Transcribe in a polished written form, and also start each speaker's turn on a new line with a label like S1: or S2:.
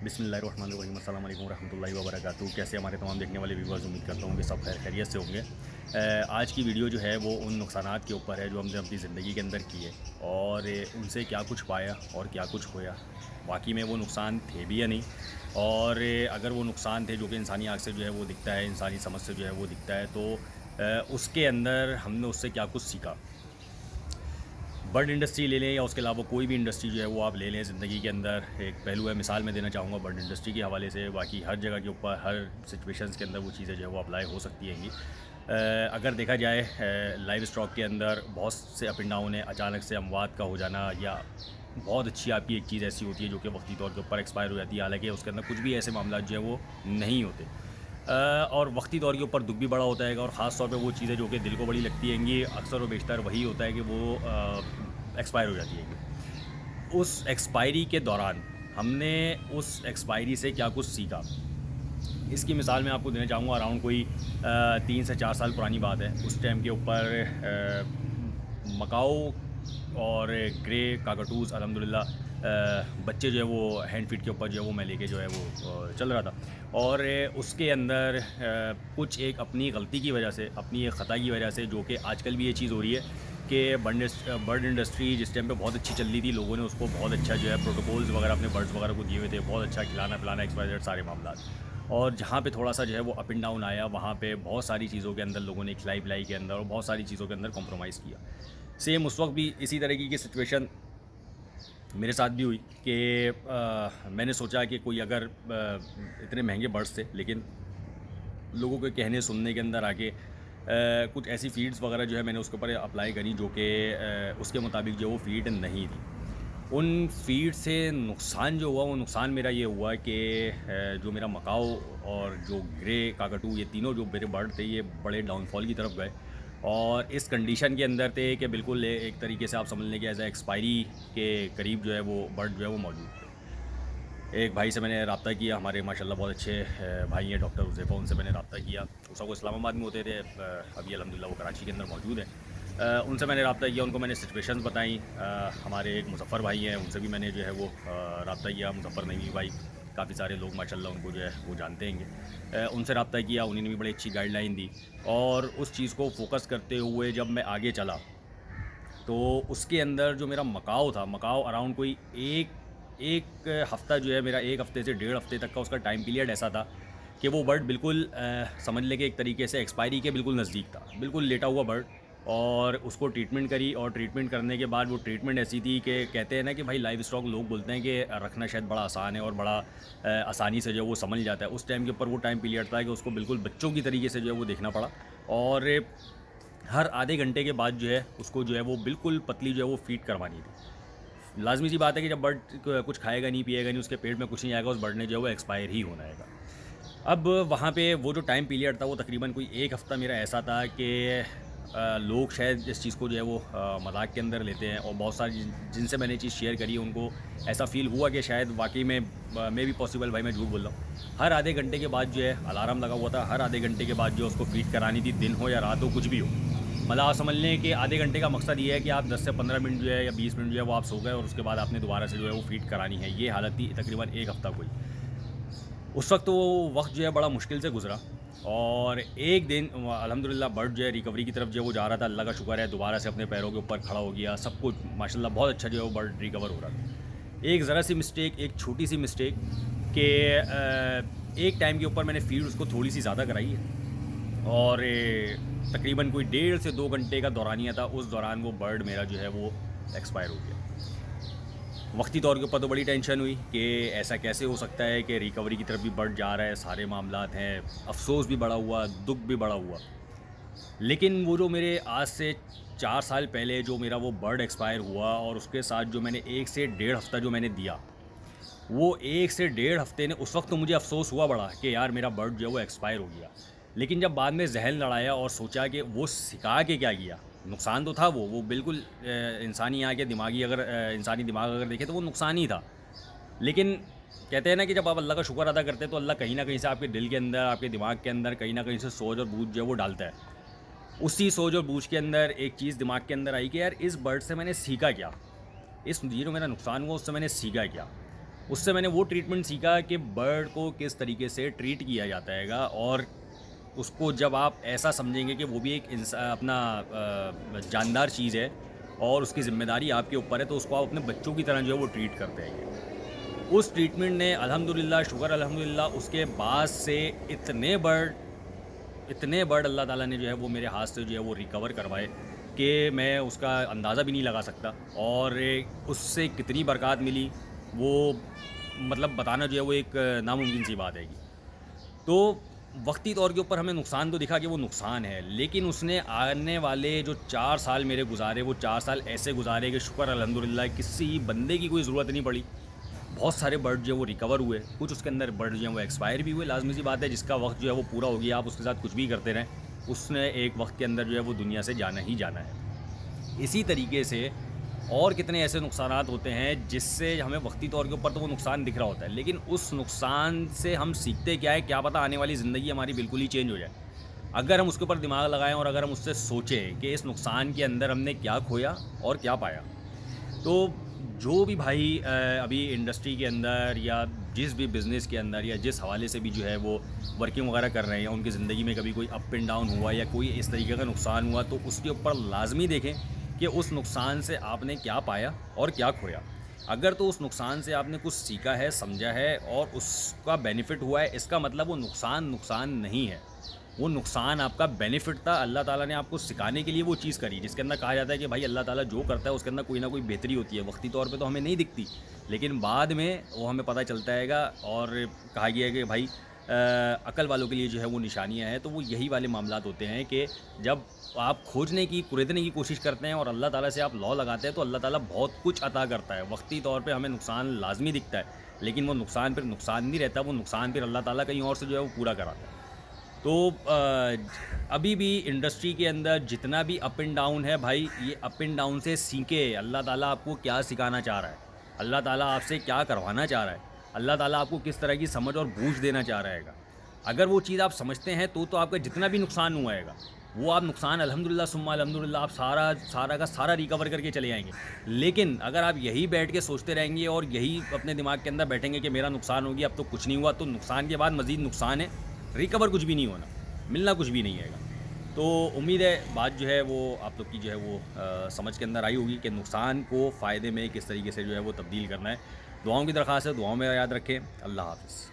S1: बिस्मिल्लाहिर्रहमानिर्रहीम अस्सलाम वालेकुम रहमतुल्लाहि व बरकातुहू। कैसे हमारे तमाम देखने वाले व्यूवर्स, उम्मीद करता हूँ कि सब खैर खैरियत से होंगे। आज की वीडियो जो है वो उन नुकसानात के ऊपर है जो हमने अपनी ज़िंदगी के अंदर किए और उनसे क्या कुछ पाया और क्या कुछ खोया। वाकई में वो नुकसान थे भी या नहीं, और अगर वो नुकसान थे जो कि इंसानी आँख से जो है वो दिखता है, इंसानी समझ से जो है वो दिखता है, तो उसके अंदर हमने उससे क्या कुछ सीखा। बर्ड इंडस्ट्री ले लें या उसके अलावा कोई भी इंडस्ट्री जो है वो आप ले लें, ज़िंदगी के अंदर एक पहलू है। मिसाल मैं देना चाहूँगा बर्ड इंडस्ट्री के हवाले से। बाकी हर जगह के ऊपर, हर सिचुएशंस के अंदर वो चीज़ें जो है वो अप्लाई हो सकती हैंगी। अगर देखा जाए लाइव स्टॉक के अंदर बहुत से अप एंड डाउन है। अचानक से अमवात का हो जाना, या बहुत अच्छी आपकी एक चीज़ ऐसी होती है जो कि वक्ती तौर के ऊपर एक्सपायर हो जाती है, हालांकि उसके अंदर कुछ भी ऐसे मामला जो है वो नहीं होते। और वक्ती तौर के ऊपर दुख भी बड़ा होता है, और ख़ास तौर पे वो चीज़ें जो कि दिल को बड़ी लगती हैंगी, अक्सर व बेशतर वही होता है कि वो एक्सपायर हो जाती हैंगी। उस एक्सपायरी के दौरान हमने उस एक्सपायरी से क्या कुछ सीखा, इसकी मिसाल मैं आपको देना चाहूँगा। अराउंड कोई 3 से 4 साल पुरानी बात है। उस टाइम के ऊपर मकाओ और ग्रे काकटूज़ अल्हम्दुलिल्लाह बच्चे जो है वो हैंड फीड के ऊपर जो है वो मैं लेके जो है वो चल रहा था। और उसके अंदर कुछ एक अपनी गलती की वजह से, अपनी एक ख़ता की वजह से, जो कि आजकल भी ये चीज़ हो रही है कि बर्ड इंडस्ट्री जिस टाइम पे बहुत अच्छी चल रही थी, लोगों ने उसको बहुत अच्छा जो है प्रोटोकॉल्स वगैरह अपने बर्ड्स वगैरह को दिए हुए थे, बहुत अच्छा खिलाना पिलाना एक्सपायर सारे मामला। और जहाँ पे थोड़ा सा जो है वो अप एंड डाउन आया, वहाँ पे बहुत सारी चीज़ों के अंदर लोगों ने खिलाई पिलाई के अंदर और बहुत सारी चीज़ों के अंदर कॉम्प्रोमाइज़ किया। सेम उस वक्त भी इसी तरीके की सिचुएशन मेरे साथ भी हुई कि मैंने सोचा कि कोई अगर इतने महंगे बर्ड्स थे, लेकिन लोगों के कहने सुनने के अंदर आके कुछ ऐसी फीड्स वगैरह जो है मैंने उसके ऊपर अप्लाई करी जो कि उसके मुताबिक जो वो फीड नहीं थी। उन फीड से नुकसान जो हुआ, वो नुकसान मेरा ये हुआ कि जो मेरा मकाओ और जो ग्रे काकटू, ये तीनों जो मेरे बर्ड थे, ये बड़े डाउनफॉल की तरफ गए। और इस कंडीशन के अंदर थे कि बिल्कुल एक तरीके से आप समझ लें कि एज एक्सपायरी के करीब जो है वो बर्ड जो है वो मौजूद थे। एक भाई से मैंने रब्ता किया, हमारे माशाल्लाह बहुत अच्छे भाई हैं, डॉक्टर हुज़ैफ़ा, उनसे मैंने रब्ता किया। उस वक्त इस्लामाबाद में होते थे, अभी अल्हम्दुलिल्लाह वो कराची के अंदर मौजूद हैं। उनसे मैंने रब्ता किया, उनको मैंने सिचुएशंस बताई। हमारे एक मुज़फ़्फ़र भाई हैं, उनसे भी मैंने जो है वो रब्ता किया। मुज़फ़्फ़र नईमी भाई, काफ़ी सारे लोग माशाल्लाह उनको जो है वो जानते हैंगे। उनसे रब्ता किया, उन्होंने भी बड़ी अच्छी गाइडलाइन दी। और उस चीज़ को फ़ोकस करते हुए जब मैं आगे चला, तो उसके अंदर जो मेरा मकाओ था, मकाओ अराउंड कोई एक एक हफ़्ता जो है मेरा, 1 हफ़्ते से डेढ़ हफ़्ते तक का उसका टाइम पीरियड ऐसा था कि वो बर्ड बिल्कुल समझ लें कि एक तरीके से एक्सपायरी के बिल्कुल नज़दीक था, बिल्कुल लेटा हुआ बर्ड। और उसको ट्रीटमेंट करी, और ट्रीटमेंट करने के बाद वो ट्रीटमेंट ऐसी थी कि कहते हैं ना कि भाई लाइव स्टॉक लोग बोलते हैं कि रखना शायद बड़ा आसान है और बड़ा आसानी से जो है वो समझ जाता है। उस टाइम के ऊपर वो टाइम पीरियड था कि उसको बिल्कुल बच्चों की तरीके से जो है वो देखना पड़ा। और हर आधे घंटे के बाद जो है उसको जो है वो बिल्कुल पतली जो है वो फीड करवानी थी। लाज़मी सी बात है कि जब बर्ड कुछ खाएगा नहीं, पिएगा नहीं, उसके पेट में कुछ नहीं आएगा, उस बर्ड ने जो है वो एक्सपायर ही होना है। अब वहाँ पे वो जो टाइम पीरियड था वो तकरीबन कोई 1 हफ़्ता मेरा ऐसा था कि लोग शायद इस चीज़ को जो है वो मज़ाक के अंदर लेते हैं, और बहुत सारी जिनसे मैंने चीज़ शेयर करी उनको ऐसा फ़ील हुआ कि शायद वाकई में मे भी पॉसिबल, भाई मैं झूठ बोल रहा हूँ। हर आधे घंटे के बाद जो है अलार्म लगा हुआ था, हर आधे घंटे के बाद जो उसको फीड करानी थी, दिन हो या रात हो, कुछ भी हो। मतलब आप समझ लें कि आधे घंटे का मकसद ये है कि आप 10 से 15 मिनट जो है या 20 मिनट जो है वो आप सो गए, और उसके बाद आपने दोबारा से जो है वो फीड करानी है। ये हालत थी तकरीबन 1 हफ़्ता कोई। उस वक्त तो वो वक्त जो है बड़ा मुश्किल से गुजरा। और एक दिन अल्हम्दुलिल्लाह बर्ड जो है रिकवरी की तरफ जो है वो जा रहा था, अल्लाह का शुक्र है, दोबारा से अपने पैरों के ऊपर खड़ा हो गया, सब कुछ माशाल्लाह बहुत अच्छा जो है वो बर्ड रिकवर हो रहा था। एक ज़रा सी मिस्टेक, एक छोटी सी मिस्टेक कि एक टाइम के ऊपर मैंने फीड उसको थोड़ी सी ज़्यादा कराई है, और तकरीबन कोई 1.5 से 2 घंटे का दौरानिया था, उस दौरान वो बर्ड मेरा जो है वो एक्सपायर हो गया। वक्ती तौर के ऊपर तो बड़ी टेंशन हुई कि ऐसा कैसे हो सकता है कि रिकवरी की तरफ भी बढ़ जा रहा है, सारे मामलात हैं, अफसोस भी बड़ा हुआ, दुख भी बड़ा हुआ। लेकिन वो जो मेरे आज से 4 साल पहले जो मेरा वो बर्ड एक्सपायर हुआ, और उसके साथ जो मैंने 1 से डेढ़ हफ़्ता जो मैंने दिया, वो 1 से डेढ़ हफ़्ते ने, उस वक्त तो मुझे अफ़सोस हुआ बड़ा कि यार मेरा बर्ड जो है वो एक्सपायर हो गया। लेकिन जब बाद में ज़हन लड़ाया और सोचा कि वो सिखा के क्या किया, नुकसान तो था वो बिल्कुल इंसानी आँख या दिमागी, अगर इंसानी दिमाग अगर देखें तो वो नुकसान ही था। लेकिन कहते हैं ना कि जब आप अल्लाह का शुक्र अदा करते हैं तो अल्लाह कहीं न कहीं से आपके दिल के अंदर, आपके दिमाग के अंदर कहीं न कहीं से सोच और बूझ जो है वो डालता है। उसी सोच और बूझ के अंदर एक चीज़ दिमाग के अंदर आई कि यार इस बर्ड से मैंने सीखा क्या? ये जो मेरा नुकसान हुआ उससे मैंने सीखा क्या? उससे मैंने वो ट्रीटमेंट सीखा कि बर्ड को किस तरीके से ट्रीट किया जाता हैगा, और उसको जब आप ऐसा समझेंगे कि वो भी एक अपना जानदार चीज़ है और उसकी ज़िम्मेदारी आपके ऊपर है, तो उसको आप अपने बच्चों की तरह जो है वो ट्रीट करते हैं। उस ट्रीटमेंट ने अल्हम्दुलिल्लाह, शुक्र अल्हम्दुलिल्लाह, उसके बाद से इतने बर्ड अल्लाह ताला ने जो है वो मेरे हाथ से जो है वो रिकवर करवाए कि मैं उसका अंदाज़ा भी नहीं लगा सकता। और उससे कितनी बरक़ात मिली, वो मतलब बताना जो है वो एक नामुमकिन सी बात हैगी। तो वक़्ती तौर के ऊपर हमें नुकसान तो दिखा कि वो नुकसान है, लेकिन उसने आने वाले जो 4 साल मेरे गुज़ारे, वो 4 साल ऐसे गुज़ारे कि शुक्र अल्हम्दुलिल्लाह किसी बंदे की कोई ज़रूरत नहीं पड़ी। बहुत सारे बर्ड जो हैं वो रिकवर हुए, कुछ उसके अंदर बर्ड जो हैं वो एक्सपायर भी हुए। लाज़मी सी बात है, जिसका वक़्त जो है वो पूरा हो गया, आप उसके साथ कुछ भी करते रहें, उसने एक वक़्त के अंदर जो है वो दुनिया से जाना ही जाना है। इसी तरीके से और कितने ऐसे नुकसानात होते हैं जिससे हमें वक़्ती तौर के ऊपर तो वो नुकसान दिख रहा होता है, लेकिन उस नुकसान से हम सीखते क्या है, क्या पता आने वाली ज़िंदगी हमारी बिल्कुल ही चेंज हो जाए। अगर हम उसके ऊपर दिमाग लगाएँ और अगर हम उससे सोचें कि इस नुकसान के अंदर हमने क्या खोया और क्या पाया। तो जो भी भाई अभी इंडस्ट्री के अंदर या जिस भी बिज़नेस के अंदर या जिस हवाले से भी जो है वो वर्किंग वगैरह कर रहे हैं, उनकी ज़िंदगी में कभी कोई अप एंड डाउन हुआ या कोई इस तरीके का नुकसान हुआ, तो उसके ऊपर लाज़मी देखें कि उस नुकसान से आपने क्या पाया और क्या खोया। अगर तो उस नुकसान से आपने कुछ सीखा है, समझा है और उसका बेनिफिट हुआ है, इसका मतलब वो नुकसान नुकसान नहीं है। वो नुकसान आपका बेनिफिट था, अल्लाह ताला ने आपको सिखाने के लिए वो चीज़ करी, जिसके अंदर कहा जाता है कि भाई अल्लाह ताला जो करता है उसके अंदर कोई ना कोई बेहतरी होती है। वक्ती तौर पे तो हमें नहीं दिखती, लेकिन बाद में वो हमें पता चलता हैगा। और कहा गया है कि भाई अक्ल वालों के लिए जो है वो निशानियाँ हैं, तो वो यही वाले मामलात होते हैं कि जब आप खोजने की, कुरेदने की कोशिश करते हैं और अल्लाह ताला से आप लौ लगाते हैं, तो अल्लाह ताला बहुत कुछ अता करता है। वक्ती तौर पे हमें नुकसान लाज़मी दिखता है, लेकिन वो नुकसान फिर नुकसान नहीं रहता, वो नुकसान फिर अल्लाह ताला कहीं और से जो है वो पूरा कराता है। तो अभी भी इंडस्ट्री के अंदर जितना भी अप एंड डाउन है भाई, ये अप एंड डाउन से सीखें। अल्लाह ताला आपको क्या सिखाना चाह रहा है, अल्लाह ताला आपसे क्या करवाना चाह रहा है, अल्लाह ताला आपको किस तरह की समझ और बूझ देना चाह रहा हैगा। अगर वो चीज़ आप समझते हैं तो आपका जितना भी नुकसान हुआ हैगा, वो आप नुकसान अल्हम्दुलिल्लाह सुम्मा अल्हम्दुलिल्लाह आप सारा सारा का सारा रिकवर करके चले आएँगे। लेकिन अगर आप यही बैठ के सोचते रहेंगे और यही अपने दिमाग के अंदर बैठेंगे कि मेरा नुकसान हो गया, अब तो कुछ नहीं हुआ, तो नुकसान के बाद मज़ीद नुकसान है, रिकवर कुछ भी नहीं होना, मिलना कुछ भी नहीं आएगा। तो उम्मीद है बात जो है वो आप लोग की जो है वो समझ के अंदर आई होगी कि नुकसान को फ़ायदे में किस तरीके से जो है वो तब्दील करना है। दुआओं की दरख्वास्त है, दुआओं में याद रखें। अल्लाह हाफ़िज़।